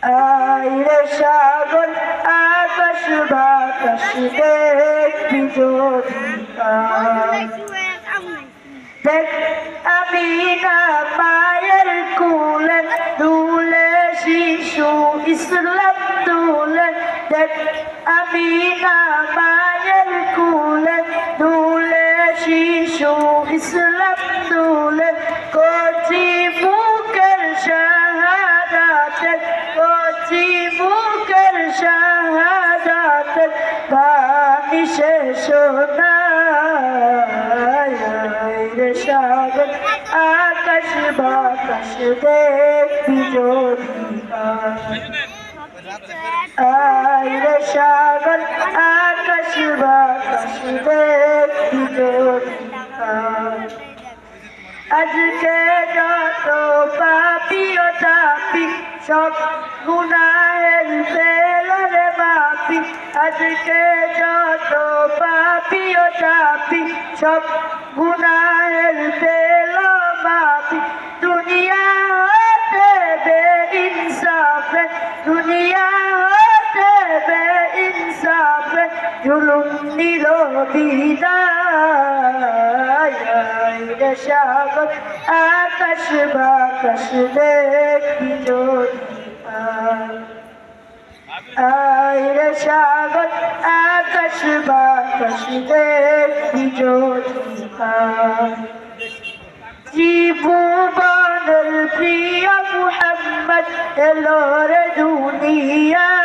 আইরে সাগর আকাশ বাতাস দেখবি যদি দেখ আমি না মায়ের কুলে দুলে শিশু ইসলাম দুলে দেখ আমি না মায়ের কুলে দুলে শিশু ইসলাম দুলে কচি বুকের শাহাদাতে কচি বুকের শাহাদাতে বাণী শেষ রে সাগর আকাশ বাতাস দেখবি যদি আইরে সাগর আকাশ বাতাস দেখবি যদি আজকে যত পাপি ও তাপি সব গুনাহের ফেলারে মাপি আজকে যত পাপি ও তাপি সব গুনাহের ফেলো মাপি দুনিয়া হতে বে ইনসাফে দুনিয়া হতে বে ইনসাফে জুলুম নিল বিদায় রে সাগর আকাশ বাতাস দেখবি যদি আইরে সাগর আকাশ বাতাস দেখবি যদি জীবনের প্রিয় মুহাম্মদ এলো রে দুনিয়ায়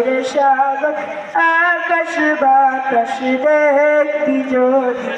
রে সাগর আকাশ বাতাস দেখবি যদি